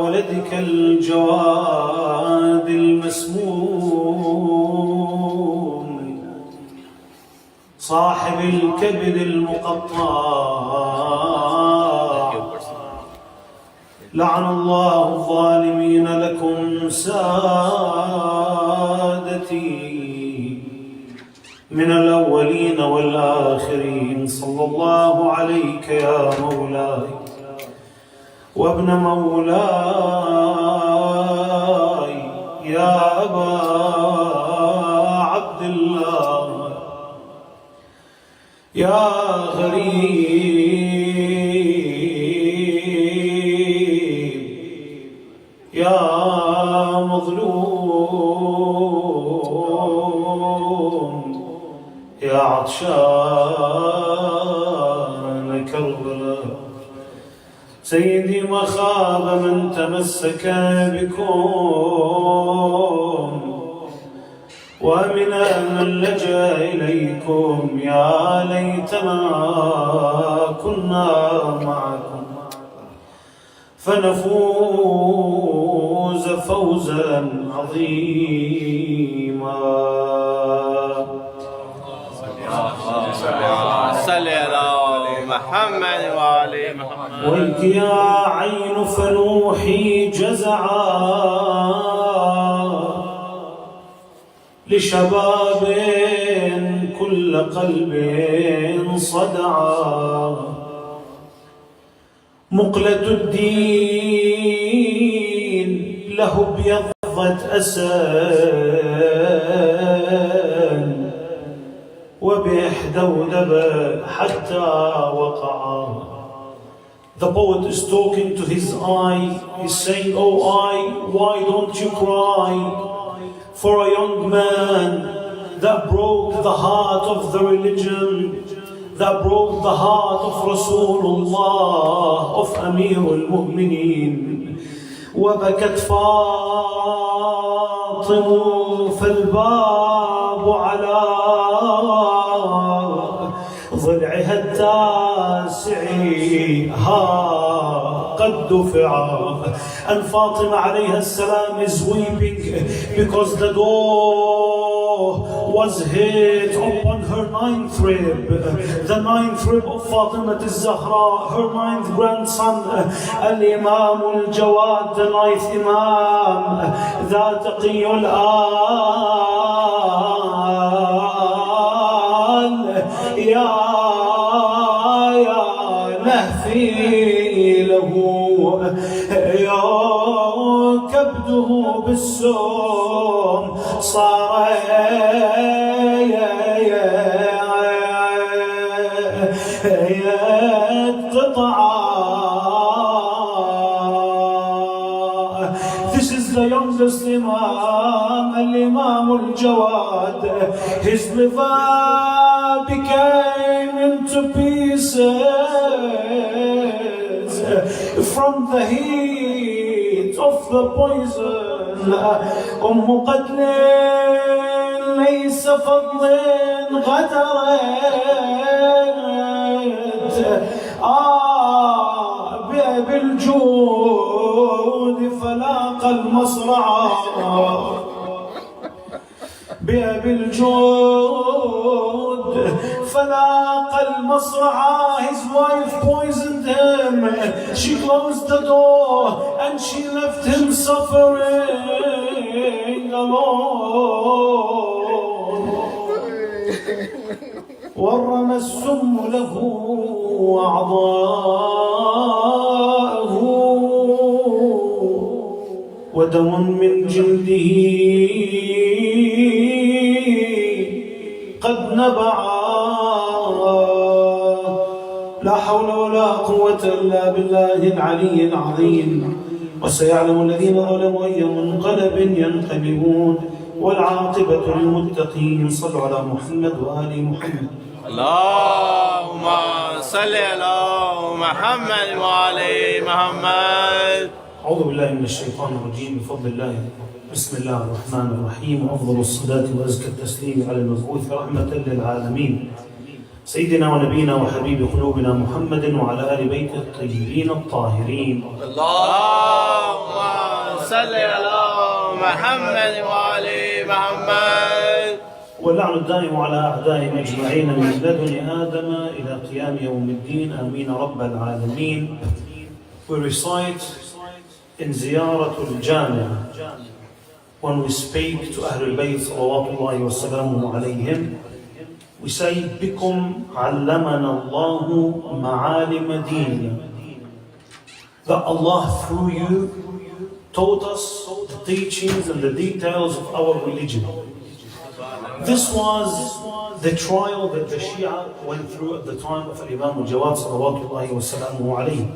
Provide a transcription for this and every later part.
ولدك الجواد المسموم صاحب الكبد المقطع، لعن الله الظالمين لكم سادتي من الأولين والآخرين. صلى الله عليك يا مولاي وابن مولاي يا أبا عبد الله يا غريب يا مظلوم يا عطشان كربلاء. سيدي ما خاب من تمسك بكم ومن من لجأ إليكم، يا ليتنا كنا معكم فنفوز فوزا عظيما. صل على محمد وعلى محمد. ويك يا عين فلوحي جزعا لشباب كل قلب صدعا، مقلة الدين له ابيضت أسان وبإحدى ودب حتى وقع. The poet is talking to his eye. He's saying, "Oh eye, why don't you cry for a young man that broke the heart of the religion, that broke the heart of Rasulullah, of Amir al-Mu'mineen." وبكت فاطمة فالباب على ضلعها التاسع ها قد دفع. And Fatima alayha salam is weeping because the door was hit upon her ninth rib, the ninth rib of Fatima al-Zahra, her ninth grandson, al-Imam al-Jawad, the ninth Imam, the Taqi Al-Jawad ya نهفي له يا كبده بالسوم صار يتقطع. This is the youngest Imam, al-Imam al-Jawad. His liver became into pieces from the heat of the poison. قتل ليس فضل غدرت بالجود فلاق المصرع بالجود فلاق المصرع. His wife poisoned him. She closed the door and she left him suffering alone. ورمى السم له أعضاءه ودم من جلده قد نبع. لا حول ولا قوة إلا بالله العلي العظيم. وسيعلم الذين ظلموا أي منقلب ينقلبون والعاقبة للمتقين. صلوا على محمد وآل محمد. اللهم صل على محمد وعلى محمد. أعوذ بالله من الشيطان الرجيم. بفضل الله بسم الله الرحمن الرحيم. أفضل الصلاة وأزكى التسليم على المبعوث رحمة للعالمين سيدنا ونبينا وحبيب قلوبنا محمد وعلى آل بيته الطيبين الطاهرين. اللهم صل على محمد وآل محمد. واللعن الدائم على أعدائهم أجمعين من لدن آدم إلى قيام يوم الدين آمين رب العالمين. We recite in Ziyaratul Jami' when we speak to Ahlul Bayt salawatullahi wa salamuhu alayhim, we say bikum allamana Allahu ma'alim deenina, that Allah through you taught us the teachings and the details of our religion. This was the trial that the Shia went through at the time of Imam al-Jawad salawatullahi wa salamuhu alayhi.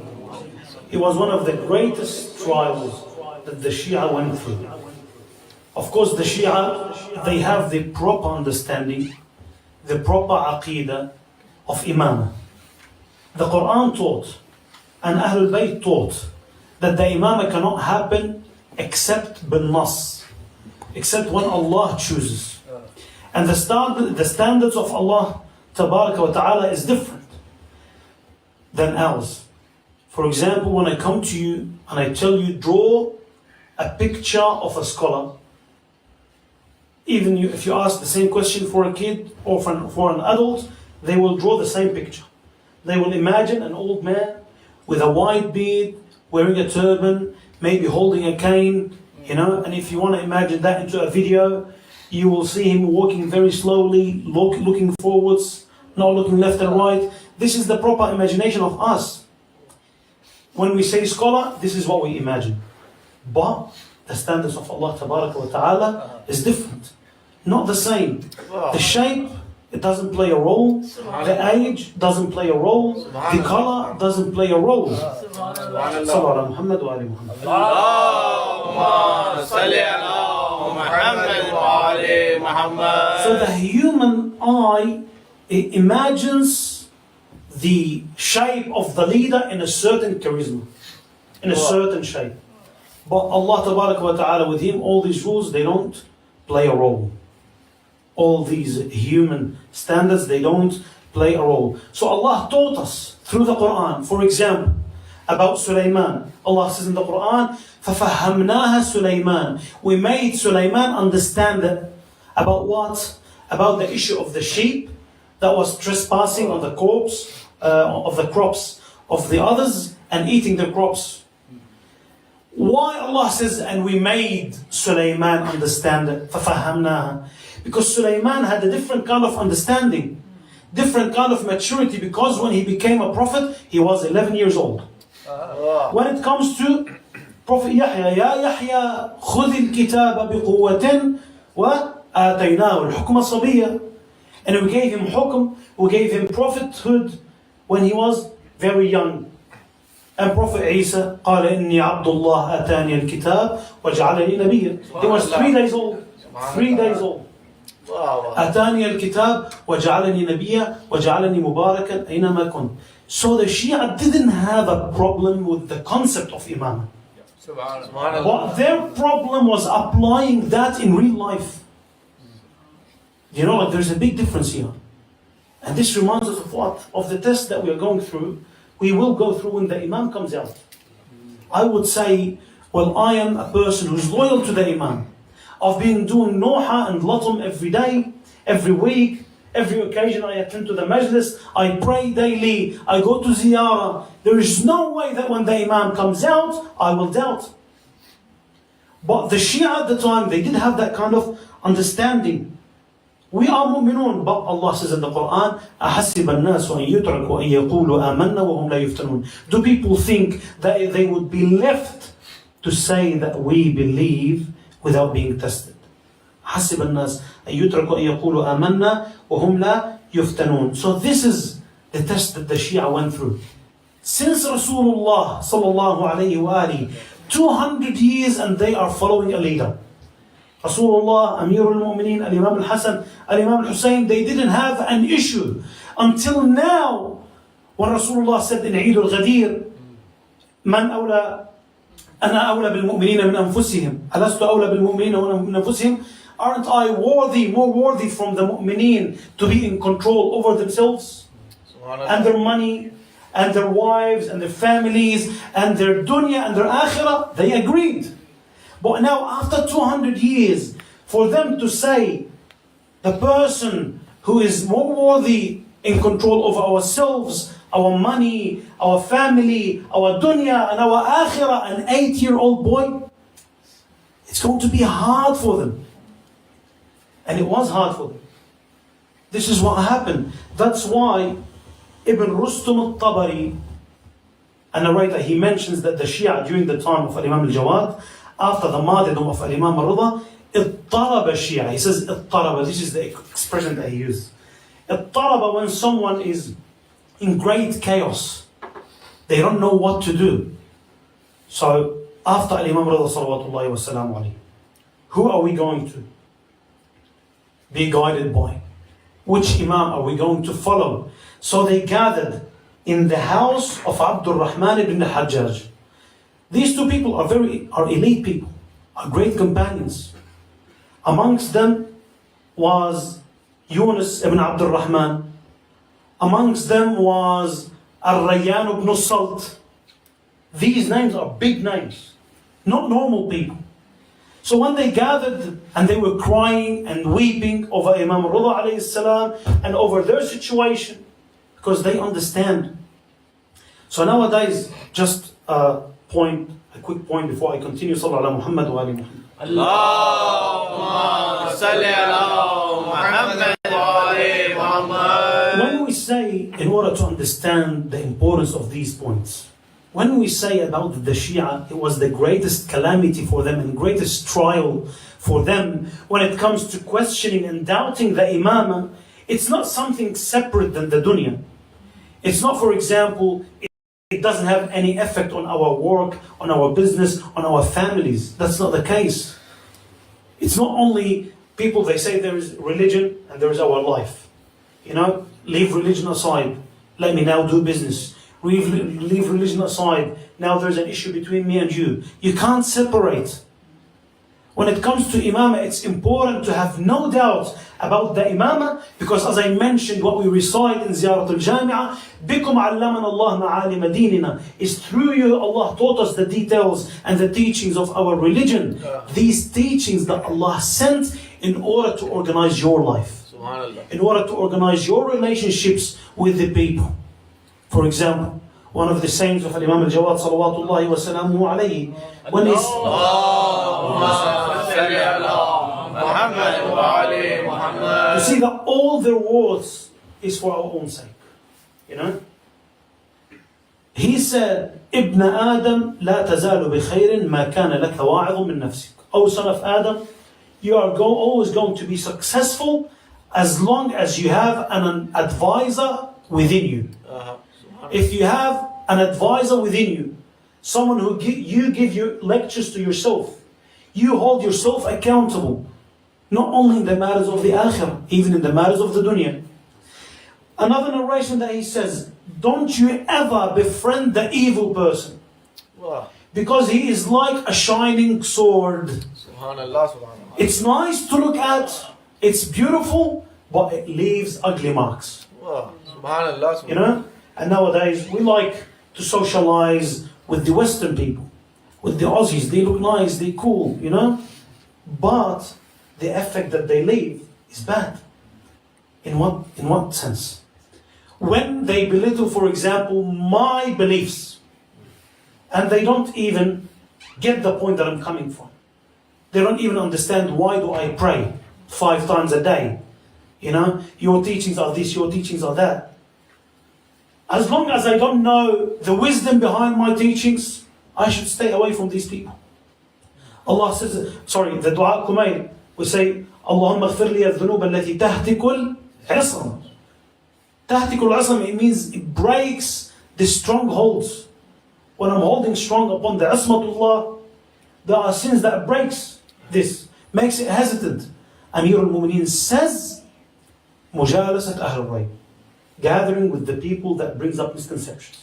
It was one of the greatest trials that the Shia went through. Of course, the Shia, they have the proper understanding, the proper aqidah of Imam. The Quran taught and Ahlul Bayt taught that the Imam cannot happen except bin nas, except when Allah chooses. And the standards of Allah Tabaraka wa Ta'ala is different than ours. For example, when I come to you and I tell you, draw a picture of a scholar, even if you ask the same question for a kid or for an adult, they will draw the same picture. They will imagine an old man with a white beard, wearing a turban, maybe holding a cane, and if you want to imagine that into a video, you will see him walking very slowly, looking forwards, not looking left and right. This is the proper imagination of us. When we say scholar, this is what we imagine. But the standards of Allah Tabaraka wa Ta'ala is different. Not the same. The shape, it doesn't play a role. The age doesn't play a role. The color doesn't play a role. Sallallahu Muhammad wa ali Muhammad. Allahumma salli ala Muhammad wa ali Muhammad. So the human eye, it imagines the shape of the leader in a certain charisma, in a certain shape. But Allah Tabaraka wa Ta'ala, with him, all these rules, they don't play a role. All these human standards, they don't play a role. So Allah taught us through the Quran, for example, about Sulaiman. Allah says in the Quran, فَفَهَّمْنَاهَا Sulaiman. We made Sulaiman understand that. About what? About the issue of the sheep that was trespassing on the corpse of the crops of the others and eating the crops. Why Allah says, and we made Sulaiman understand it, فَفَهَّمْنَاهَا? Because Sulaiman had a different kind of understanding, different kind of maturity, because when he became a prophet, he was 11 years old. When it comes to Prophet Yahya, يَا يَحْيَا خُذِ الْكِتَابَ بِقُوَّةٍ وَآتَيْنَاهُ الْحُكْمَ الصَّبِيَّةِ. And we gave him hukm, we gave him prophethood when he was very young. And Prophet Isa, قال إني عبد الله أتاني الكتاب وجعلني نبيا. He was 3 days old. 3 days old. أتاني الكتاب وجعلني نبيا وجعلني مباركا أينما كنت. So the Shia didn't have a problem with the concept of Imam. But their problem was applying that in real life. There's a big difference here. And this reminds us of what? Of the test that we are going through. We will go through when the Imam comes out. I would say, well, I am a person who's loyal to the Imam. I've been doing Noha and Latum every day, every week, every occasion I attend to the Majlis. I pray daily, I go to Ziyarah. There is no way that when the Imam comes out, I will doubt. But the Shia at the time, they did have that kind of understanding. We are mu'minun, but Allah says in the Quran, أَحَسِبَ النَّاسُ أَن يُتْرَكُوا أَن يَقُولُوا آمَنَّا وَهُمْ لَا يُفْتَنُونَ. Do people think that they would be left to say that we believe without being tested? حَسِبَ النَّاسُ أَن يُتْرَكُوا أَن يَقُولُوا آمَنَّا وَهُمْ لَا يُفْتَنُونَ. So this is the test that the Shia went through. Since Rasulullah sallallahu alayhi wa alihi, 200 years and they are following a leader. Rasulullah, Amir al-Mu'mineen, al-Imam al-Hasan, al-Imam al-Hussein, they didn't have an issue until now. When Rasulullah said in Eid al-Ghadir, Man awla, ana awla bil-mu'minina min anfusihim, alastu awla bil-mu'minina min anfusihim. Aren't I more worthy from the mu'mineen to be in control over themselves and their money and their wives and their families and their dunya and their akhirah? They agreed. But now after 200 years, for them to say the person who is more worthy in control of ourselves, our money, our family, our dunya and our akhirah, an 8-year-old boy, it's going to be hard for them. And it was hard for them. This is what happened. That's why Ibn Rustum al-Tabari, a narrator, he mentions that the Shia during the time of Imam al-Jawad, after the martyrdom of Imam al-Rida, اضطرب Shia. He says اضطرب, this is the expression that he used. اضطرب, when someone is in great chaos, they don't know what to do. So after Imam Rida salawatullahi wassalamu alayhi, who are we going to be guided by? Which Imam are we going to follow? So they gathered in the house of Abdul Rahman ibn Hajjaj. These two people are elite people, are great companions. Amongst them was Yunus ibn Abdul Rahman. Amongst them was Ar-Rayyan ibn Salt. These names are big names, not normal people. So when they gathered and they were crying and weeping over Imam Rida alayhi salam and over their situation, because they understand. So nowadays, just a quick point before I continue. Sallallahu ala Muhammad wa ali Muhammad. Allahumma salli ala Muhammad wa ali Muhammad. When we say, in order to understand the importance of these points, when we say about the Shia, it was the greatest calamity for them and greatest trial for them when it comes to questioning and doubting the Imam. It's not something separate than the dunya. It's not, for example, it doesn't have any effect on our work, on our business, on our families. That's not the case. It's not only people, they say there is religion and there is our life. Leave religion aside. Let me now do business. Leave religion aside. Now there's an issue between me and you. You can't separate. When it comes to imamah, it's important to have no doubt about the imamah, because as I mentioned, what we recite in Ziyarat al-Jami'ah, بِكُمْ عَلَّمَنَ اللَّهُ مَعَالِمَ دِينِنَا, is through you Allah taught us the details and the teachings of our religion. These teachings that Allah sent in order to organize your life, in order to organize your relationships with the people. For example, one of the sayings of Imam al-Jawad salawatullahi wa salamuhu alayhi, when he's you see that all their words is for our own sake. He said, Ibn Adam la tazalu bi khairin ma kana laka wa'idun min nafsik. O son of Adam, you are always going to be successful as long as you have an advisor within you. If you have an advisor within you, someone who you give your lectures to yourself, you hold yourself accountable, not only in the matters of the akhirah, even in the matters of the dunya. Another narration that he says, don't you ever befriend the evil person, because he is like a shining sword. Subhanallah. It's nice to look at, it's beautiful, but it leaves ugly marks. Subhanallah. And nowadays we like to socialize with the Western people, with the Aussies. They look nice, they cool, but the effect that they leave is bad. In what sense? When they belittle, for example, my beliefs, and they don't even get the point that I'm coming from. They don't even understand, why do I pray 5 times a day? Your teachings are this, your teachings are that. As long as I don't know the wisdom behind my teachings, I should stay away from these people. Allah says, the dua Kumail, we say, Allahumma ghfir li al-dhunub allati tahtikul isam. Tahtikul isam, it means it breaks the strongholds. When I'm holding strong upon the ismatullah, there are sins that breaks this, makes it hesitant. Amir al-Mu'mineen says, mujalasat ahl al-rayb, gathering with the people that brings up misconceptions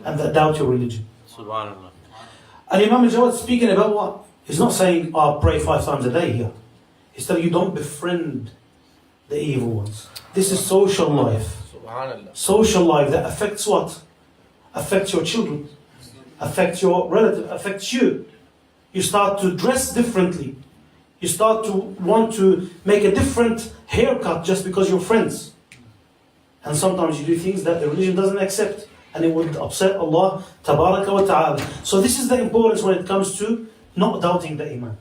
and that doubt your religion. Subhanallah. And Imam al-Jawad speaking about what? He's not saying, pray 5 times a day here. He's telling you, don't befriend the evil ones. This is social life. Subhanallah. Social life that affects what? Affects your children, affects your relative, affects you. You start to dress differently. You start to want to make a different haircut just because you're friends. And sometimes you do things that the religion doesn't accept, and it would upset Allah Tabaraka wa Ta'ala. So this is the importance when it comes to not doubting the Imam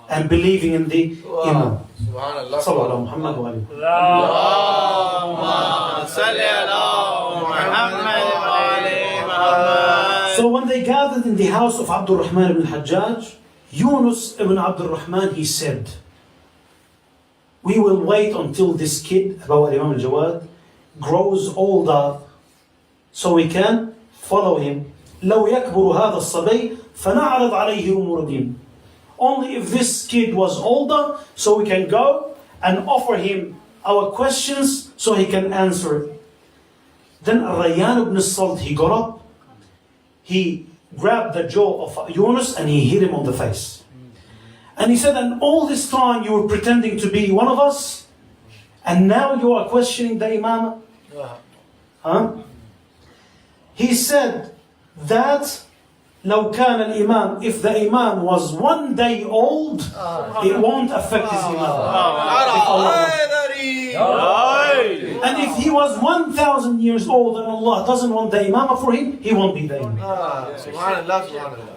and believing in the Imam. Subhanallah. Sallallahu Muhammad wa alihi. Allahumma salli ala Muhammad wa ali Muhammad. So when they gathered in the house of Abdul Rahman ibn Hajjaj, Yunus ibn Abdul Rahman, he said, we will wait until this kid, about Imam al-Jawad, grows older so we can follow him. لو يكبر هذا الصبي فنعرض عليه أمور الدين. Only if this kid was older, so we can go and offer him our questions so he can answer it. Then Rayyan ibn Salt, he got up, he grabbed the jaw of Yunus and he hit him on the face. And he said, and all this time you were pretending to be one of us, and now you are questioning the Imam? Huh? He said that لو كان الإمام, if the Imam was 1 day old, it won't affect his Imam. And if he was 1,000 years old and Allah doesn't want the Imam for him, he won't be the Imam.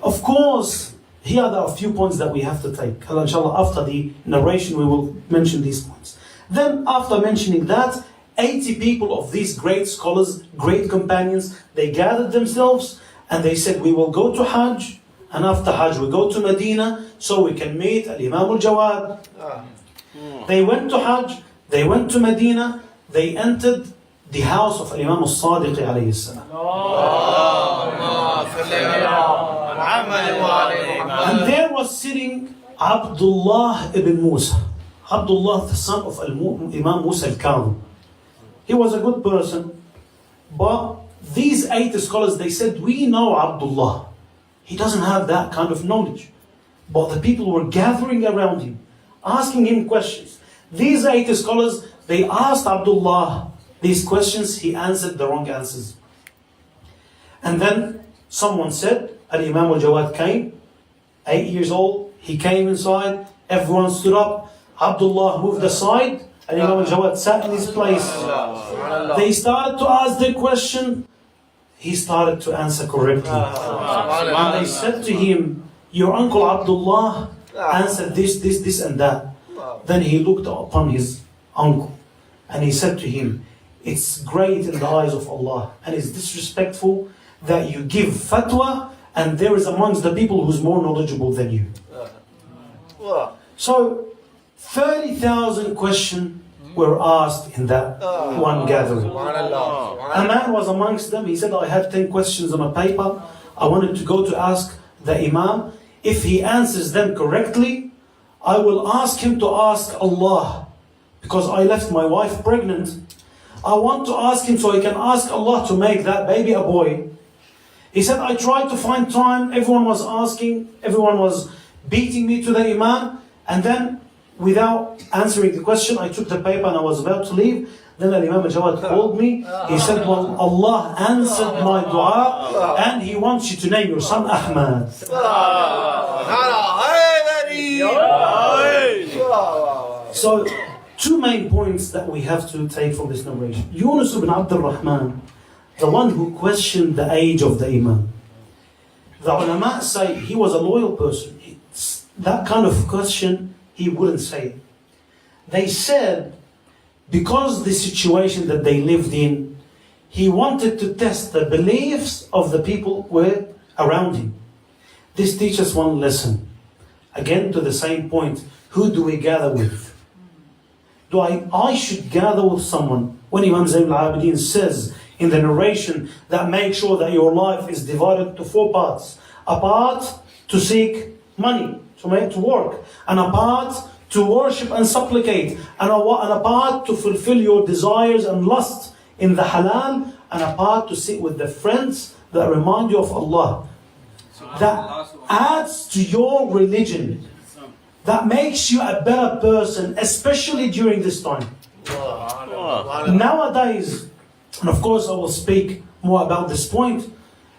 Of course, here are a few points that we have to take. Inshallah, after the narration we will mention these points. Then after mentioning that, 80 people of these great scholars, great companions, they gathered themselves and they said, we will go to Hajj, and after Hajj we go to Medina so we can meet Imam al-Jawad. They went to Hajj, they went to Medina, they entered the house of Imam al-Sadiq alayhi salam. And there was sitting Abdullah ibn Musa. Abdullah, the son of Imam Musa al-Kadhim. He was a good person, but these 8 scholars, they said, we know Abdullah. He doesn't have that kind of knowledge. But the people were gathering around him, asking him questions. These 8 scholars, they asked Abdullah these questions, he answered the wrong answers. And then someone said, Imam al-Jawad came, 8 years old, he came inside, everyone stood up, Abdullah moved aside, and Imam al-Jawad sat in his place. They started to ask the question, he started to answer correctly. And they said to him, your uncle Abdullah answered this and that. Then he looked upon his uncle and he said to him, it's great in the eyes of Allah and it's disrespectful that you give fatwa and there is amongst the people who's more knowledgeable than you. So 30,000 questions were asked in that one gathering. A man was amongst them. He said, I had 10 questions on a paper. I wanted to go to ask the Imam. If he answers them correctly, I will ask him to ask Allah, because I left my wife pregnant. I want to ask him so he can ask Allah to make that baby a boy. He said, I tried to find time. Everyone was asking. Everyone was beating me to the Imam. And then, without answering the question, I took the paper and I was about to leave. Then Imam al-Jawad called me. He said, well, Allah answered my dua and He wants you to name your son Ahmad. So, 2 main points that we have to take from this narration. Yunus ibn Abdul Rahman, the one who questioned the age of the Imam. The ulama say he was a loyal person. That kind of question, he wouldn't say it. They said, because the situation that they lived in, he wanted to test the beliefs of the people who were around him. This teaches one lesson. Again, to the same point, who do we gather with? I should gather with someone. When Imam Zayn al-Abidin says in the narration that make sure that your life is divided to 4 parts. A part to seek money, to work, and a part to worship and supplicate, and a part to fulfill your desires and lust in the halal, and a part to sit with the friends that remind you of Allah. That adds to your religion. That makes you a better person, especially during this time. Nowadays, and of course I will speak more about this point,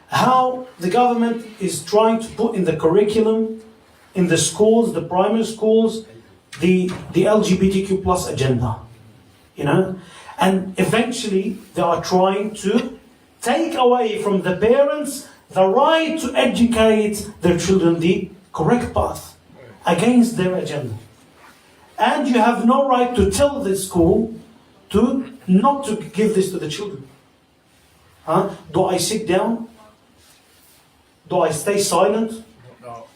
how the government is trying to put in the curriculum in the schools, the primary schools, the LGBTQ plus agenda, you know, and eventually they are trying to take away from the parents the right to educate their children the correct path against their agenda. And you have no right to tell the school to not to give this to the children. Do I sit down? Do I stay silent? No.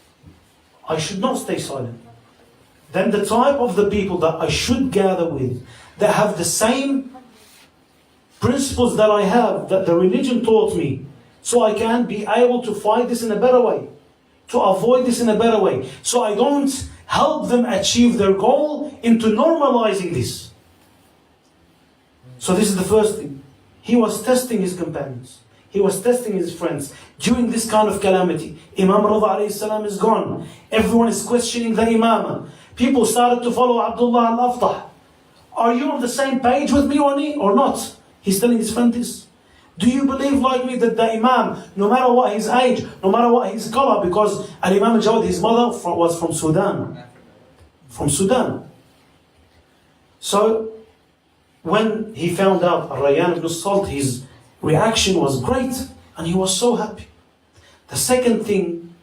I should not stay silent. Then the type of the people that I should gather with, that have the same principles that I have, that the religion taught me, so I can be able to fight this in a better way, to avoid this in a better way, so I don't help them achieve their goal into normalizing this. So this is the first thing. He was testing his companions. He was testing his friends. During this kind of calamity, Imam Rida a.s. is gone. Everyone is questioning the Imam. People started to follow Abdullah al-Aftah. Are you on the same page with me or not? He's telling his friend this. Do you believe like me that the Imam, no matter what his age, no matter what his color, because Imam al-Jawad, his mother was from Sudan. From Sudan. So, when he found out Rayyan ibn Salt, his reaction was great and he was so happy. The second thing,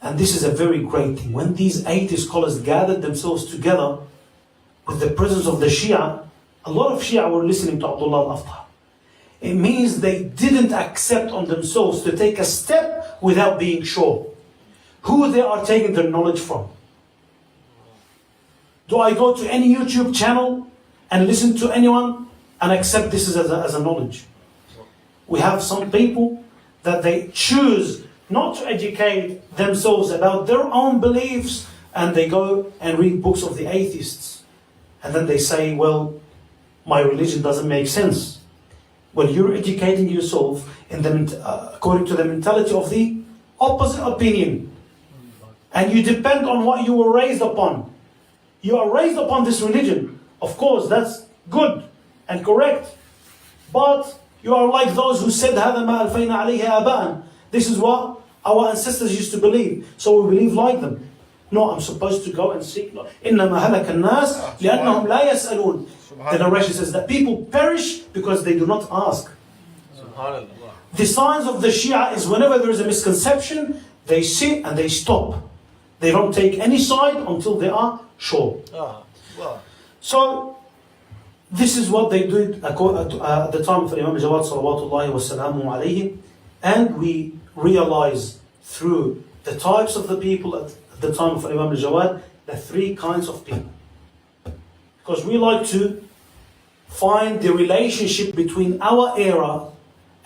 and this is a very great thing, when these 80 scholars gathered themselves together with the presence of the Shia, a lot of Shia were listening to Abdullah al-Aftah. It means they didn't accept on themselves to take a step without being sure who they are taking their knowledge from. Do I go to any YouTube channel and listen to anyone and accept this as a knowledge? We have some people that they choose not to educate themselves about their own beliefs, and they go and read books of the atheists. And then they say, well, my religion doesn't make sense. Well, you're educating yourself in according to the mentality of the opposite opinion. And you depend on what you were raised upon. You are raised upon this religion. Of course, that's good and correct. But you are like those who said, هَذَا مَا أَلْفَيْنَا عَلَيْهِ آبَاءً. This is what our ancestors used to believe. So we believe like them. No, I'm supposed to go and seek. إِنَّمَا هَلَكَ النَّاسِ لِأَنَّهُمْ لَا يَسْأَلُونَ. The narration says that people perish because they do not ask. The signs of the Shia is whenever there is a misconception, they sit and they stop. They don't take any side until they are sure. So, this is what they did at the time of Imam Jawad salawatullahi wa salamu alayhi. And we realize through the types of the people at the time of Imam Jawad, the three kinds of people. Because we like to find the relationship between our era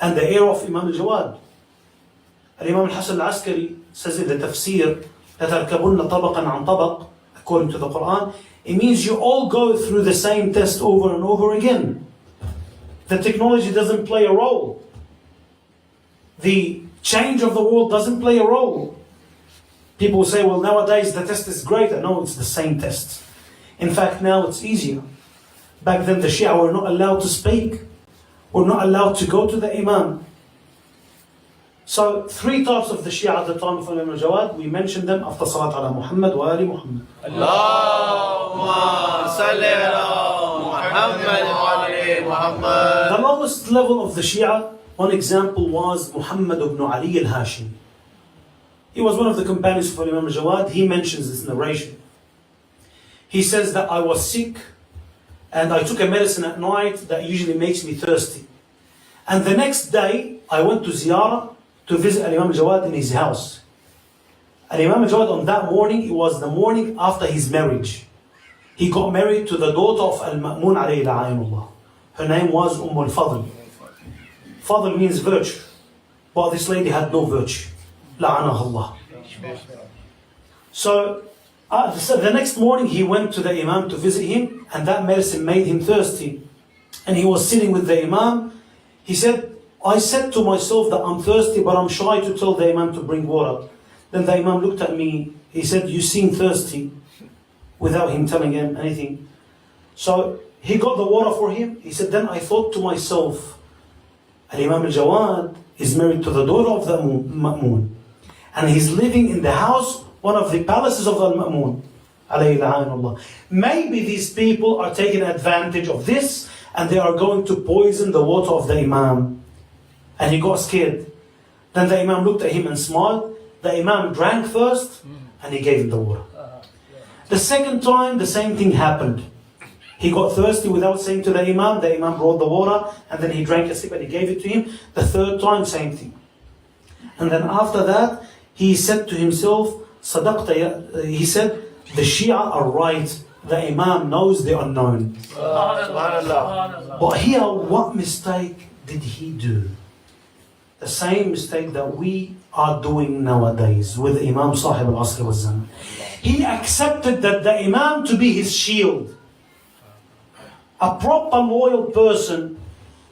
and the era of Imam Jawad. Imam Hassan al-Askari says in the tafsir, لَتَرْكَبُنَّ طَبَقًا عَنْ طَبَقٍ, according to the Quran. It means you all go through the same test over and over again. The technology doesn't play a role. The change of the world doesn't play a role. People say, well, nowadays the test is greater. No, it's the same test. In fact, now it's easier. Back then the Shia were not allowed to speak, were not allowed to go to the Imam. So, three types of the Shia at the time of Imam Jawad, we mentioned them after Salat ala Muhammad wa ali Muhammad. Allahumma salli ala Muhammad wa ali Muhammad. The lowest level of the Shia, one example was Muhammad ibn Ali al-Hashimi. He was one of the companions of Imam Jawad. He mentions this narration. He says that I was sick and I took a medicine at night that usually makes me thirsty. And the next day, I went to ziyarah to visit Imam Jawad in his house. And Imam Jawad on that morning, it was the morning after his marriage. He got married to the daughter of Al-Ma'mun alayhi la'ayinullah. Her name was al-Fadl. Fadl means virtue. But this lady had no virtue. La'anah Allah. So the next morning he went to the Imam to visit him, and that medicine made him thirsty. And he was sitting with the Imam. He said, I said to myself that I'm thirsty, but I'm shy to tell the Imam to bring water. Then the Imam looked at me. He said, you seem thirsty, without him telling him anything. So he got the water for him. He said, then I thought to myself, Imam al-Jawad is married to the daughter of the Ma'mun. And he's living in the house one of the palaces of Al-Ma'mun. Alayhi la'anullah. Maybe these people are taking advantage of this and they are going to poison the water of the Imam. And he got scared. Then the Imam looked at him and smiled. The Imam drank first and he gave him the water. The second time, the same thing happened. He got thirsty without saying to the Imam brought the water and then he drank a sip and he gave it to him. The third time, same thing. And then after that, he said to himself, Sadaqta, he said, the Shia are right. The Imam knows the unknown. But here, what mistake did he do? The same mistake that we are doing nowadays with Imam Sahib al-Asr wa Zaman. He accepted that the Imam to be his shield. A proper loyal person,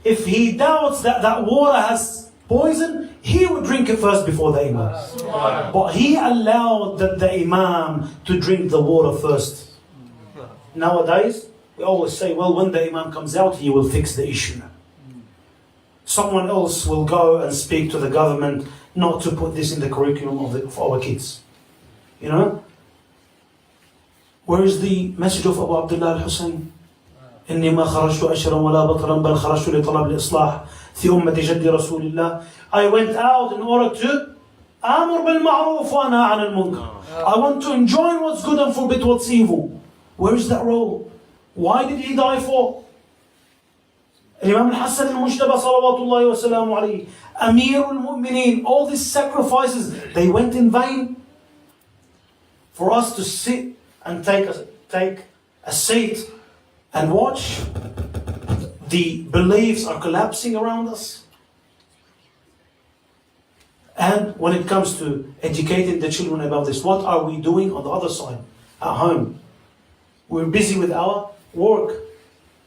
if he doubts that that water has poison, he would drink it first before the Imam. But he allowed the Imam to drink the water first. Nowadays, we always say, well, when the Imam comes out, he will fix the issue. Someone else will go and speak to the government not to put this in the curriculum of our kids. You know? Where is the message of Abu Abdullah al-Hussein? إني ما خرجت أشرا ولا بطرا بل خرجت لطلب الإصلاح في أمة جد رسول الله. I went out in order to أمر بالمعروف وأنهى عن المنكر. I want to enjoin what's good and forbid what's evil. Where is that role? Why did he die for? Imam al-Hassan al-Mujtaba salawatullahi wa salamu alayhi, Amir al-Mu'mineen, all these sacrifices, they went in vain. For us to sit and take a seat and watch the beliefs are collapsing around us. And when it comes to educating the children about this, what are we doing on the other side, at home? We're busy with our work.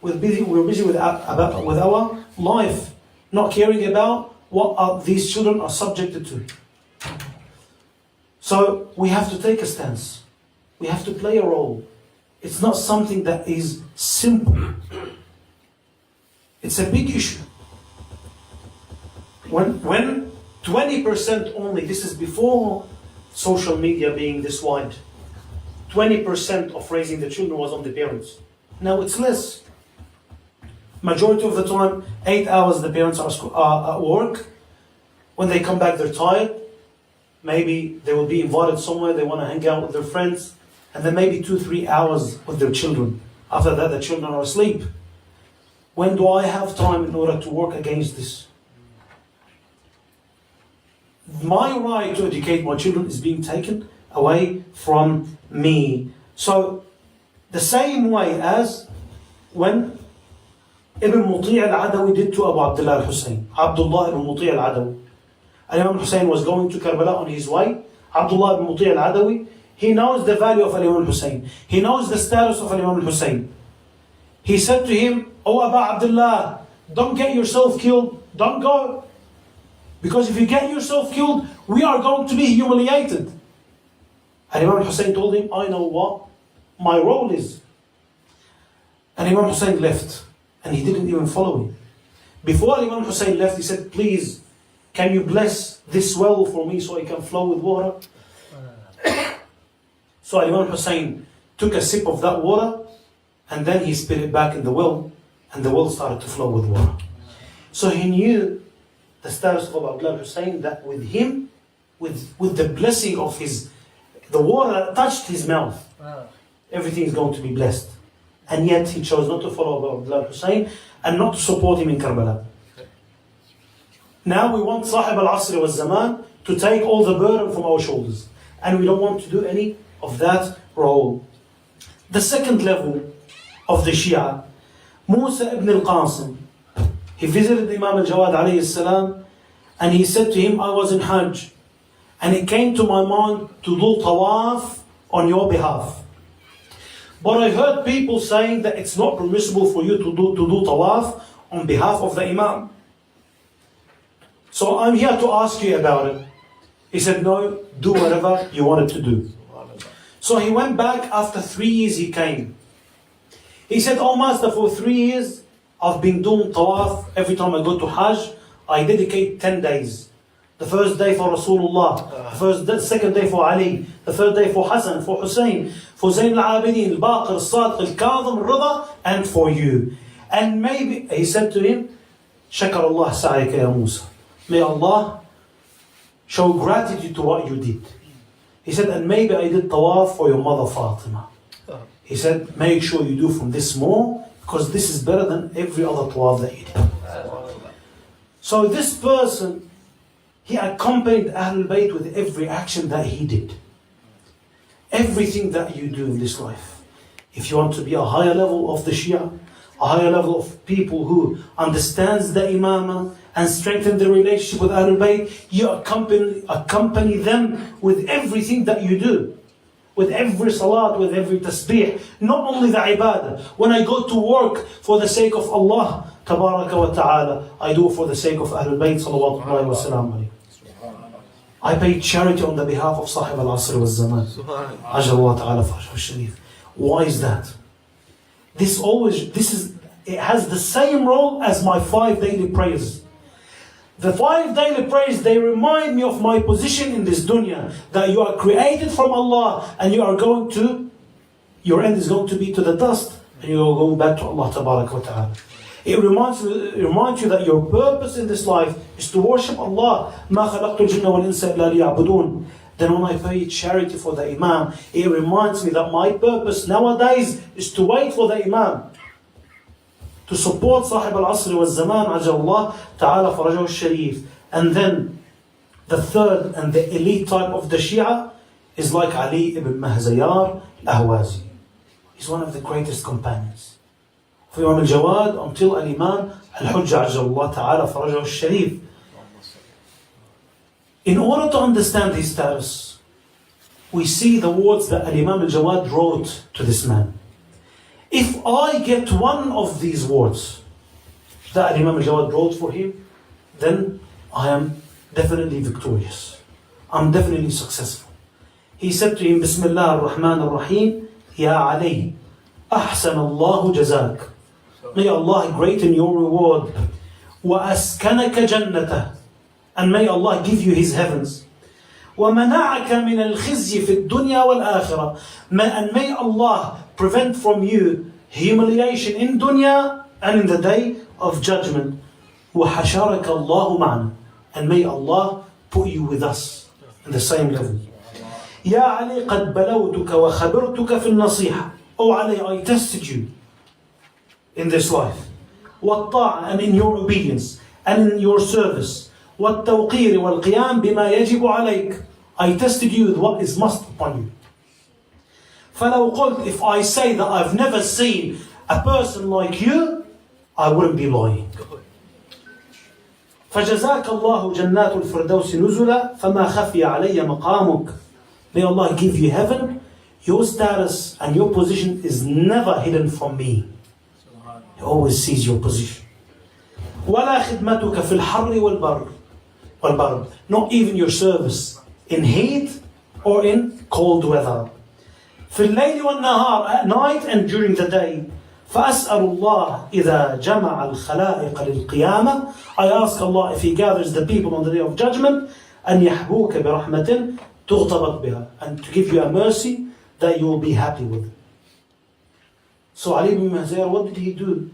We're busy with our life, not caring about what these children are subjected to. So we have to take a stance. We have to play a role. It's not something that is simple. It's a big issue. When 20% only, this is before social media being this wide, 20% of raising the children was on the parents. Now it's less. Majority of the time, 8 hours the parents are at work. When they come back, they're tired. Maybe they will be invited somewhere, they want to hang out with their friends. And then maybe 2-3 hours with their children. After that, the children are asleep. When do I have time in order to work against this? My right to educate my children is being taken away from me. So, the same way as when Ibn Muti' al-Adawi did to Abu Abdullah al-Hussein. Abdullah ibn Muti' al-Adawi. Imam Hussein was going to Karbala on his way. Abdullah ibn Muti' al-Adawi, he knows the value of Imam Hussein. He knows the status of Imam Hussein. He said to him, "Oh Abu Abdullah, don't get yourself killed. Don't go. Because if you get yourself killed, we are going to be humiliated." And Imam Hussein told him, "I know what my role is." And Imam Hussein left. And he didn't even follow him. Before Imam Hussein left, he said, "Please, can you bless this well for me so it can flow with water?" So Imam Hussein took a sip of that water and then he spit it back in the well and the well started to flow with water. So he knew the status of Abdullah Hussein, that with him, with the blessing of the water touched his mouth, everything is going to be blessed. And yet he chose not to follow Abdullah Hussein and not to support him in Karbala. Now we want Sahib al-Asr wa Zaman to take all the burden from our shoulders. And we don't want to do any of that role. The second level of the Shia, Musa ibn al-Qasim, he visited Imam al-Jawad a.s. and he said to him, "I was in Hajj and it came to my mind to do tawaf on your behalf. But I heard people saying that it's not permissible for you to do tawaf on behalf of the Imam. So I'm here to ask you about it." He said, "No, do whatever you wanted to do." So he went back. After 3 years he came. He said, "Oh Master, for 3 years I've been doing tawaf. Every time I go to Hajj, I dedicate 10 days The first day for Rasulullah, second day for Ali, the third day for Hassan, for Hussein, for Zayn al-Abidin, al-Baqir, al-Sadiq, al-Kadhim, al-Rida, and for you. And maybe, he said to him, Shakar Allah sa'ayka ya Musa. May Allah show gratitude to what you did. He said, and maybe I did tawaf for your mother Fatima. He said, make sure you do from this more, because this is better than every other tawaf that you did. So this person, he accompanied Ahlul Bayt with every action that he did. Everything that you do in this life. If you want to be a higher level of the Shia, a higher level of people who understands the Imamah and strengthen the relationship with Ahlul Bayt, you accompany them with everything that you do. With every salat, with every tasbih. Not only the ibadah. When I go to work for the sake of Allah, tabaraka wa ta'ala, I do it for the sake of Ahlul Bayt, salawatullahi wa salam alayhi. I pay charity on the behalf of Sahib al-Asr wal-Zaman. Ajallah ta'ala fashah sharif. Why is that? It has the same role as my 5 daily prayers. The 5 daily prayers, they remind me of my position in this dunya. That you are created from Allah and your end is going to be to the dust. And you are going back to Allah tabarak wa ta'ala. It reminds you that your purpose in this life is to worship Allah. مَا خَلَقْتُ الْجِنَّ وَالْإِنسَ إِلَّا لِيَعْبُدُونَ. Then when I pay charity for the Imam, it reminds me that my purpose nowadays is to wait for the Imam. To support Sahib al-Asr wal-Zaman, Ajallah ta'ala farajahu sharif. And then the third and the elite type of the Shia is like Ali ibn Mahzayar al-Ahwazi. He's one of the greatest companions. From Imam al-Jawad until al-Imam al-Hujjah, Ajallah ta'ala farajahu sharif. In order to understand his status, we see the words that al-Imam al-Jawad wrote to this man. If I get one of these words that Imam al-Jawad wrote for him, then I am definitely victorious. I'm definitely successful. He said to him, Bismillah ar-Rahman ar-Rahim, Ya Ali, Ahsan Allahu Jazak. May Allah greaten your reward. Wa askanaka jannatah. And may Allah give you His heavens. وَمَنَعَكَ مِنَ الْخِزْيِ فِي الدُّنْيَا وَالْآخِرَةِ. And may Allah prevent from you humiliation in dunya and in the day of judgment. وَحَشَرَكَ اللَّهُ مَعْنَا. And may Allah put you with us in the same level. يَا عَلِي قَدْ بَلَوْتُكَ وَخَبِرْتُكَ فِي النَّصِيحَةِ. Oh Ali, I tested you in this life. وَالطَّاعَةِ, and in your obedience and in your service. وَالتَّوْقِيرِ وَالْقِيَامِ بِمَا يَجِبُ عَلَيْكَ. I tested you with what is must upon you. فَلَوْ قُلْتُ, if I say that I've never seen a person like you, I wouldn't be lying. فَجَزَاكَ اللَّهُ جَنَّاتُ الْفِرْدَوْسِ نُزُلًا فَمَا خَفِيَ عَلَيَّ مَقَامُكَ. May Allah give you heaven. Your status and your position is never hidden from me. He always sees your position. وَلَا خِدْمَتُكَ فِي الْحَرِّ وَالْبَرْدِ. Not even your service in heat or in cold weather. في الليل والنهار, at night and during the day. فأسأل الله إذا جمع الخلائق للقيامة. I ask Allah if He gathers the people on the day of judgment, أن يحبوك برحمة تغتبط بها, and to give you a mercy that you will be happy with. So Ali ibn Mahzayar, what did he do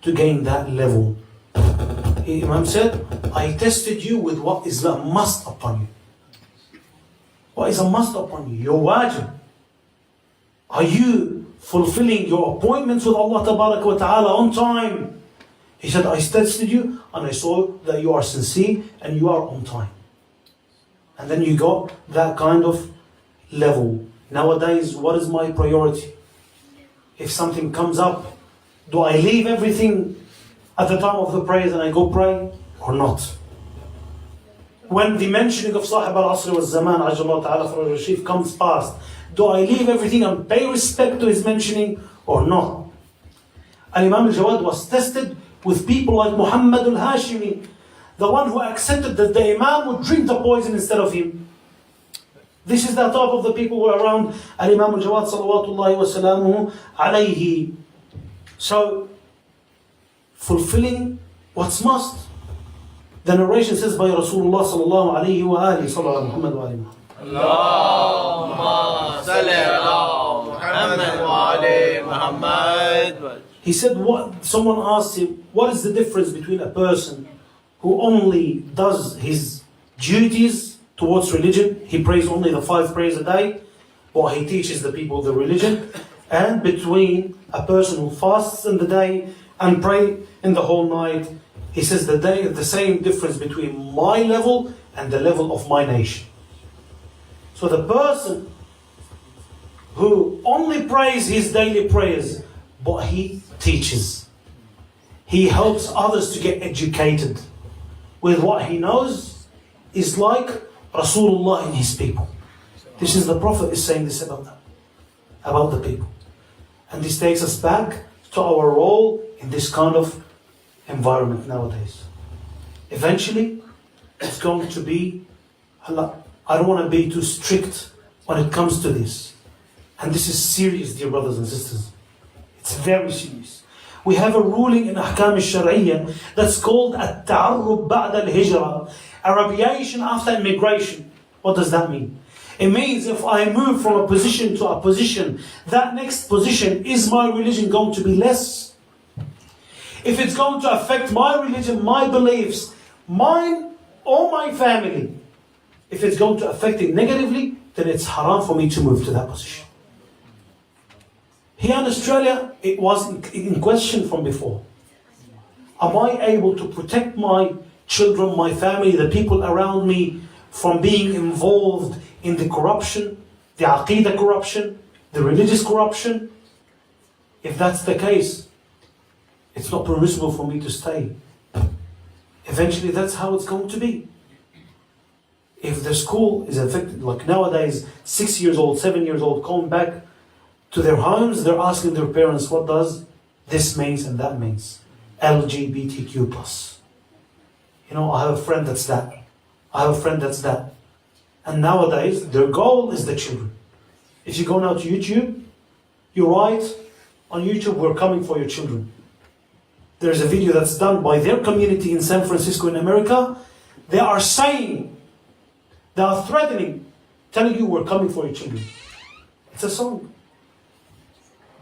to gain that level? Imam said, I tested you with what is a must upon you. What is a must upon you? Your wajib. Are you fulfilling your appointments with Allah Ta'ala on time? He said, I tested you and I saw that you are sincere and you are on time. And then you got that kind of level. Nowadays, what is my priority? If something comes up, do I leave everything at the time of the prayers and I go pray or not? When the mentioning of Sahib al-Asr wal-Zaman, Ajallah Ta'ala for Rashif, comes past, do I leave everything and pay respect to his mentioning or not? Imam al-Jawad was tested with people like Muhammad al-Hashimi, the one who accepted that the Imam would drink the poison instead of him. This is the type of the people who are around Imam al-Jawad salawatullahi wa salamuhu alayhi. So, fulfilling what's must. The narration says by Rasulullah sallallahu alayhi wa alihi sallallahu Muhammad wa alihi. Allahumma salli ala Muhammad wa ali Muhammad. He said, someone asked him, what is the difference between a person who only does his duties towards religion, he prays only the 5 prayers a day, or he teaches the people the religion, and between a person who fasts in the day and pray in the whole night? He says the same difference between my level and the level of my nation. So the person who only prays his daily prayers, but he teaches, he helps others to get educated with what he knows, is like Rasulullah and his people. This is the Prophet is saying this about them, about the people. And this takes us back to our role in this kind of environment nowadays. Eventually, it's going to be, I don't want to be too strict when it comes to this. And this is serious, dear brothers and sisters. It's very serious. We have a ruling in Ahkam al-Shar'iyya that's called al-ta'arrub ba'da al-hijra, Arabiation after immigration. What does that mean? It means if I move from a position to a position, that next position, is my religion going to be less? If it's going to affect my religion, my beliefs, mine or my family, if it's going to affect it negatively, then it's haram for me to move to that position. Here in Australia, it was in question from before. Am I able to protect my children, my family, the people around me from being involved in the corruption, the aqidah corruption, the religious corruption? If that's the case, it's not permissible for me to stay. Eventually, that's how it's going to be. If the school is affected, like nowadays, 6 years old, 7 years old, come back to their homes, they're asking their parents, what does this means and that means? LGBTQ+. You know, I have a friend that's that. I have a friend that's that. And nowadays, their goal is the children. If you go now to YouTube, you write on YouTube, we're coming for your children. There's a video that's done by their community in San Francisco in America. They are saying, they are threatening, telling you we're coming for your children. It's a song.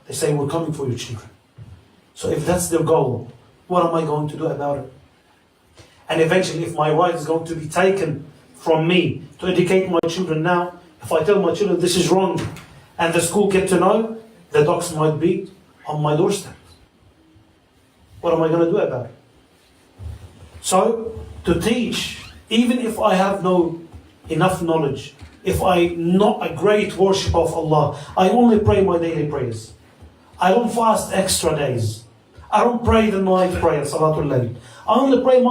They say we're coming for your children. So if that's their goal, what am I going to do about it? And eventually, if my right is going to be taken from me to educate my children now, if I tell my children this is wrong, and the school get to know, the docs might be on my doorstep. What am I going to do about it? So, to teach, even if I have no enough knowledge, if I'm not a great worshipper of Allah, I only pray my daily prayers. I don't fast extra days. I don't pray the night prayer, Salatul Layl. I only pray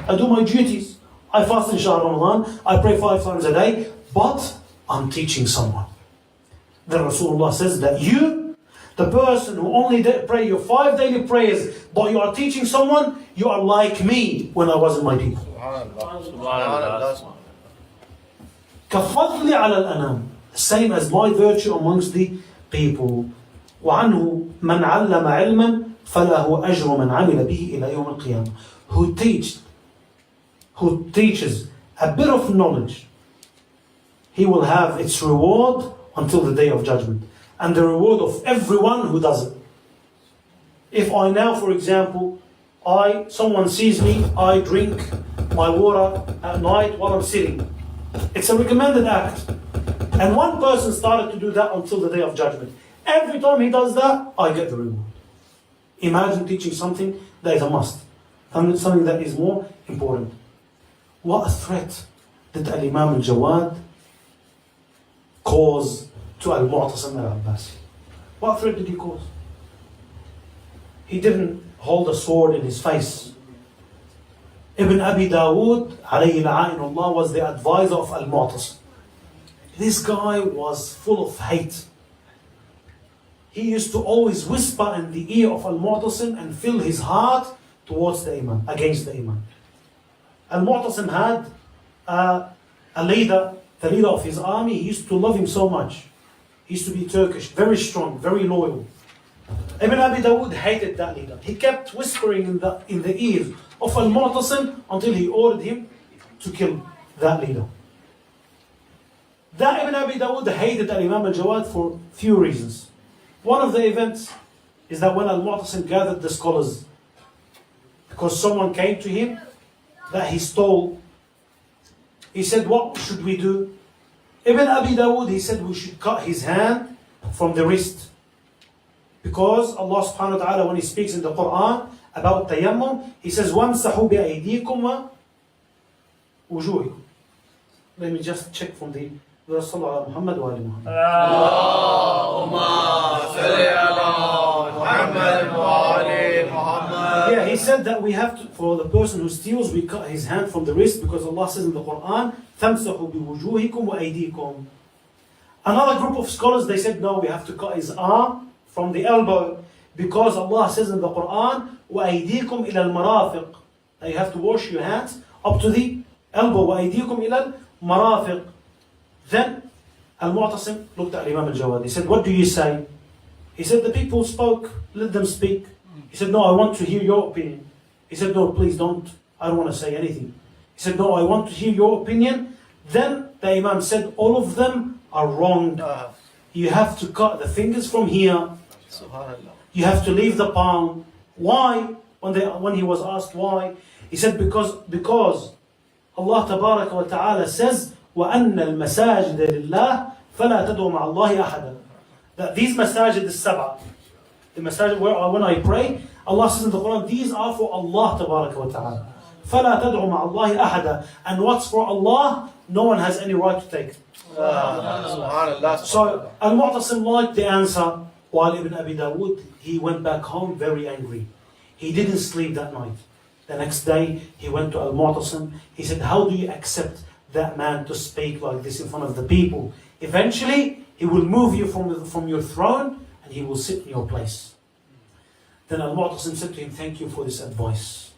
I do my duties. I fast in Shahr Ramadan, I pray 5 times a day, but I'm teaching someone. Then Rasulullah says that you, the person who only pray your 5 daily prayers, but you are teaching someone, you are like me when I was in my people. كَفَضْلِ عَلَى الْأَنَامِ, same as my virtue amongst the people. وَعَنْهُ مَنْ عَلَّمَ عِلْمًا فَلَهُ أَجْرُ مَنْ عَمِلَ بِهِ إِلَى يَوْمِ الْقِيَامَةِ. Who teaches a bit of knowledge, he will have its reward until the day of judgment. And the reward of everyone who does it. If I now, for example, someone sees me, I drink my water at night while I'm sitting. It's a recommended act. And one person started to do that until the day of judgment. Every time he does that, I get the reward. Imagine teaching something that is a must. Something that is more important. What a threat did Imam al-Jawad cause to al-Mu'tasim al-Abbasi? What threat did he cause? He didn't hold a sword in his face. Ibn Abi Dawood, alayhi la'inullah, was the advisor of al-Mu'tasim. This guy was full of hate. He used to always whisper in the ear of al-Mu'tasim and fill his heart towards the Imam, against the Imam. Al-Mu'tasim had a leader, the leader of his army. He used to love him so much. He used to be Turkish, very strong, very loyal. Ibn Abi Dawood hated that leader. He kept whispering in the ear of Al-Mu'tasim until he ordered him to kill that leader. That Ibn Abi Dawood hated Imam Al-Jawad for few reasons. One of the events is that when Al-Mu'tasim gathered the scholars, because someone came to him that he stole, he said, what should we do? Ibn Abi Dawood, he said we should cut his hand from the wrist. Because Allah subhanahu wa ta'ala, when He speaks in the Quran about tayammum, He says, وَامْسَحُوا بِأَيْدِيكُمْ وَوُجُوهِكُمْ. Let me just check from the verse. Muhammad wa ali Muhammad. Allahumma salli ala Muhammad wa ali Muhammad. Yeah, he said that we have to, for the person who steals, we cut his hand from the wrist, because Allah says in the Quran, فَامْسَحُوا بِوُجُوهِكُمْ وَأَيْدِيكُمْ. Another group of scholars, they said, no, we have to cut his arm from the elbow, because Allah says in the Quran, وَأَيْدِيكُمْ إِلَى الْمَرَافِقِ. That you have to wash your hands up to the elbow. وَأَيْدِيكُمْ إِلَى الْمَرَافِقِ. Then Al-Mu'tasim looked at Imam Al-Jawad. He said, what do you say? He said, the people spoke, let them speak. He said, no, I want to hear your opinion. He said, no, please don't. I don't want to say anything. He said, no, I want to hear your opinion. Then the Imam said, all of them are wrong. You have to cut the fingers from here. You have to leave the palm. Why? When he was asked why, he said, because Allah Tabaraka wa Ta'ala says, وَأَنَّ الْمَسَاجِدَ لِلَّهِ فَلَا تَدْعُوا مَعَ اللَّهِ أَحَدًا. That these masajid is-sab'a, the masajid where when I pray, Allah says in the Quran, these are for Allah Tabaraka wa Ta'ala. فَلَا تَدْعُوا مَعَ اللَّهِ أَحَدًا. And what's for Allah, no one has any right to take it. So Al-Mu'tasim liked the answer, while Ibn Abi Dawood, he went back home very angry. He didn't sleep that night. The next day, he went to Al-Mu'tasim. He said, how do you accept that man to speak like this in front of the people? Eventually, he will move you from your throne and he will sit in your place. Then Al-Mu'tasim said to him, thank you for this advice.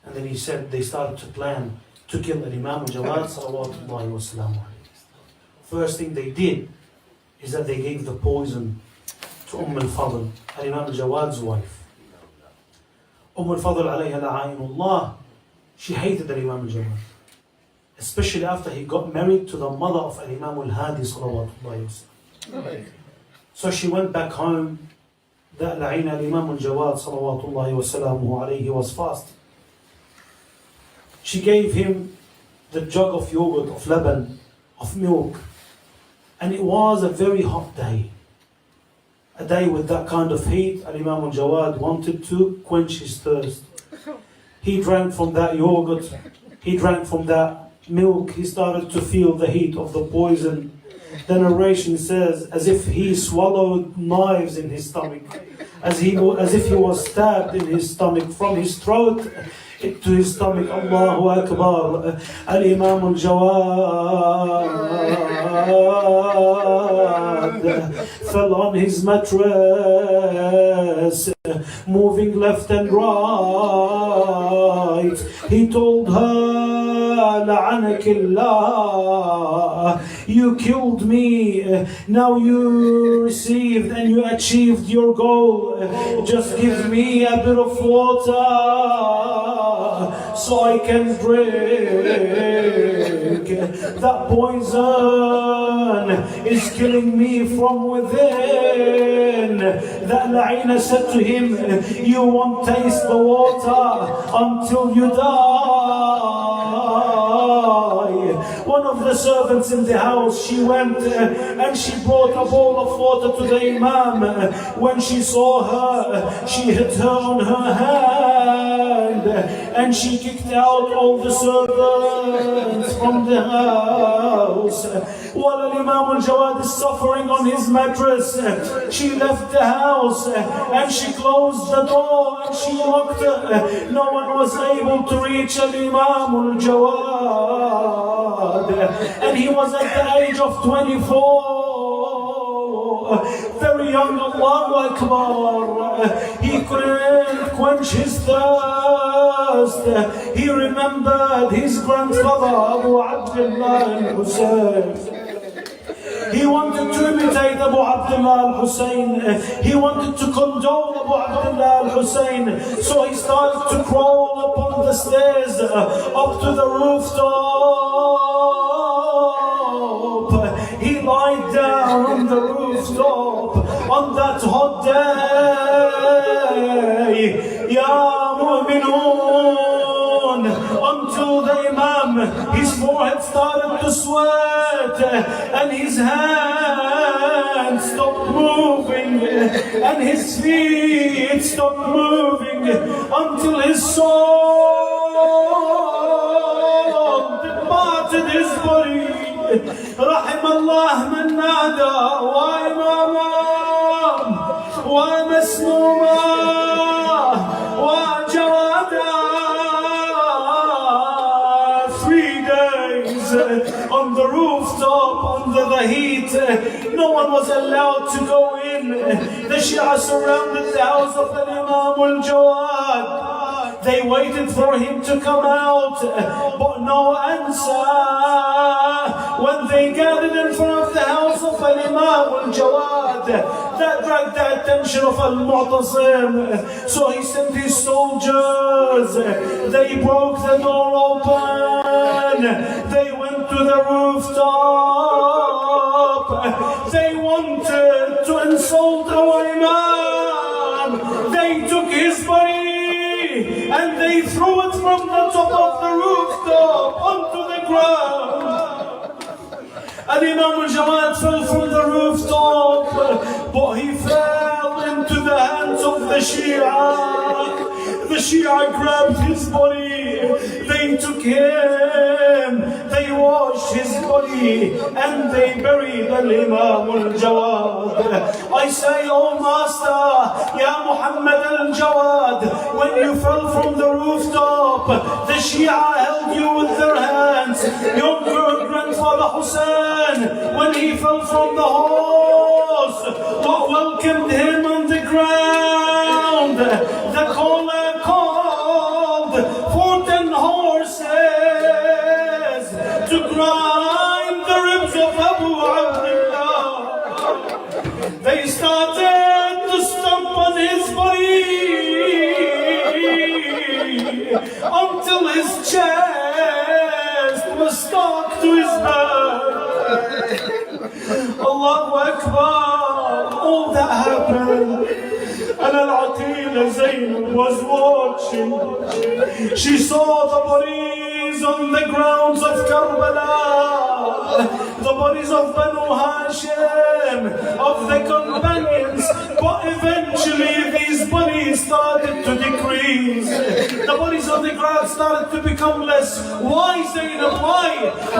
And then he said, they started to plan to kill Imam Al-Jawad salawatullahi wa salamu. First thing they did is that they gave the poison to Al-Fadl, Imam Al-Jawad's wife. Al-Fadl alayha la'ayinullah, she hated Imam Al-Jawad, especially after he got married to the mother of Imam Al-Hadi salawatullahi wa. So she went back home. That la'ina Imam Al-Jawad salawatullahi wa salamuhu alayhi was fasting. She gave him the jug of yogurt, of laban, of milk. And it was a very hot day. A day with that kind of heat, and Imam Al-Jawad wanted to quench his thirst. He drank from that yogurt, he drank from that milk, he started to feel the heat of the poison. The narration says, as if he swallowed knives in his stomach, as if he was stabbed in his stomach, from his throat to his stomach. Allahu Akbar. Al-Imam Al-Jawad fell on his mattress, moving left and right. He told her, لعنك الله, you killed me, now you received and you achieved your goal. Just give me a bit of water so I can drink. That poison is killing me from within. That la'ina said to him, you won't taste the water until you die. One of the servants in the house, she went and she brought a bowl of water to the Imam. When she saw her, she hit her on her hand and she kicked out all the servants from the house. While Imam Al-Jawad is suffering on his mattress, she left the house and she closed the door and she locked it. No one was able to reach Imam Al-Jawad. And he was at the age of 24, very young. Allahu Akbar. He couldn't quench his thirst. He remembered his grandfather Abu Abdullah al-Hussein. He wanted to imitate Abu Abdullah al-Hussein. He wanted to condole Abu Abdullah al-Hussein. So he started to crawl upon the stairs up to the rooftop. He lied down on the rooftop on that hot day. Ya mu'minun, until the Imam, his forehead started to sweat and his hands stopped moving and his feet stopped moving until his soul departed his body. رحم الله من نادى وإماما ومسموما وجوادا. 3 days on the rooftop under the heat. No one was allowed to go in. The Shia surrounded the house of the Imam al-Jawad. They waited for him to come out, but no answer. When they gathered in front of the house of Imam al-Jawad, that dragged the attention of al-Mu'tasim. So he sent his soldiers. They broke the door open. They went to the rooftop. They wanted to insult our Imam. They took his body and they threw it from the top of the rooftop onto the ground. And Imam al-Jawad fell from the rooftop, but he fell into the hands of the Shia. The Shia grabbed his body, they took him, they washed his body, and they buried Imam al-Jawad. I say, oh Master, Ya Muhammad al-Jawad, when you fell from the rooftop, the Shia held you with their hands. Your grandfather Hussein, when he fell from the horse, what welcomed him on the ground? The caller called for 10 horses to grind the ribs of Abu Abdullah. They started to stomp on his body until his chest was stuck to his back. Allahu Akbar. All that happened. And Al-Aqila Zainab was watching. She saw the bodies on the grounds of Karbala, the bodies of Banu Hashim, of the companions. But eventually these bodies started to decrease. The bodies of the crowd started to become less. Why, Zainab? Why?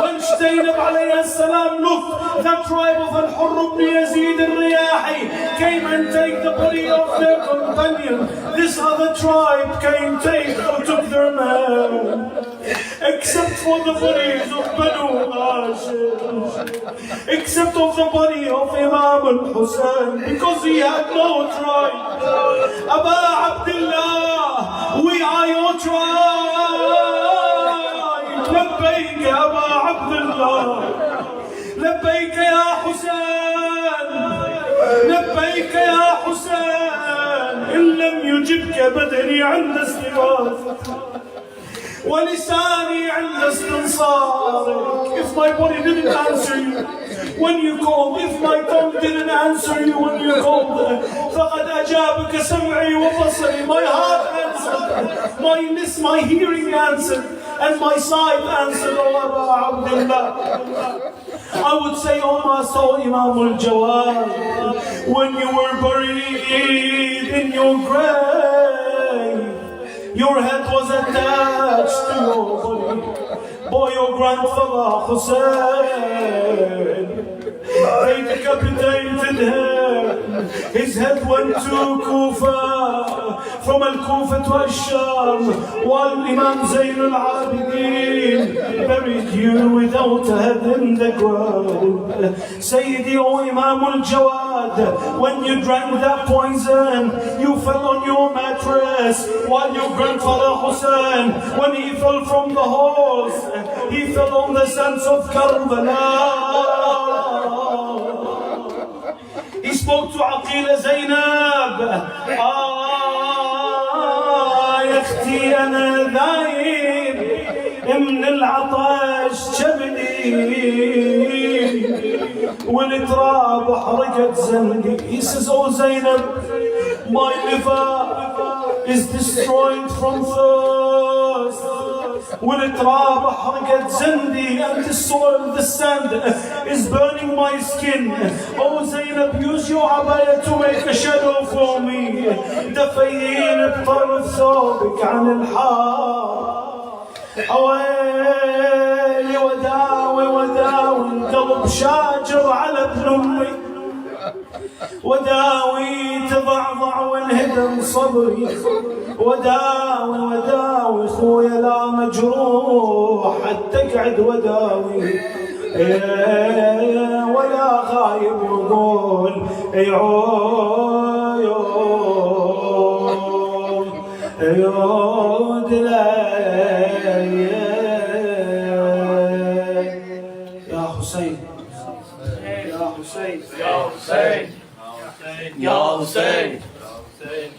When Zainab alayhi salam looked, the tribe of Al-Hurr ibn Yazid al-Riyahi came and take the body of their companion. This other tribe came, took their man. Except for the bodies of Banu Hashim. Except of the body of Imam al-Hussein, because he had no tribe. Aba Abdullah, we are your tribe. Labbaik Aba Abdullah. Labbaik ya Hussein. Labbaik ya Hussein. In lam yujibka badani عند استغاثتك ولساني عند استنصارك. If my body didn't answer you when you called, if my tongue didn't answer you when you called, فقد أجابك سمعي وبصري. My heart answered, my hearing answered, and my sight answered. Oh Aba Abdullah, I would say, oh Master Imam al-Jawad, when you were buried in your grave, your head was attached to your body by your grandfather Hussein. They decapitated him. His head went to Kufa, from Al-Kufa to Al-Sham, while Imam Zayn al-Abidin buried you without a head in the ground. Sayyidi, O Imam al-Jawad, when you drank that poison, you fell on your mattress, while your grandfather Hussein, when he fell from the horse, he fell on the sands of Karbala. spoke to Aqila Zainab. يا اختي انا ذايب من العطش جبني والتراب حرقت زندي. He says, oh Zainab, my liver is destroyed from thirst. والتراب حرقت زندي, and the soil, the sand is burning my skin. Oh Zainab, use your abaya to make a shadow for me. دفين بطرف ثوبك عن الحار. ويلي وداوي قلب شاجر على ابن امي. وداوي تضعضع وانهدم صبري. وداوي خويا لا مجروح حتى اقعد وداوي. ولا غايب يقول عيود يا حسين يا حسين يا حسين يا حسين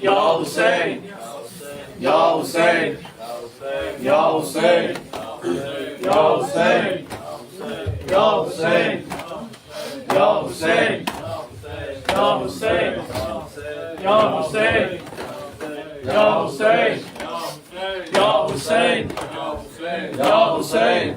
يا حسين يا حسين يا حسين يا حسين يا حسين يا حسين يا حسين يا حسين يا حسين يا حسين يا حسين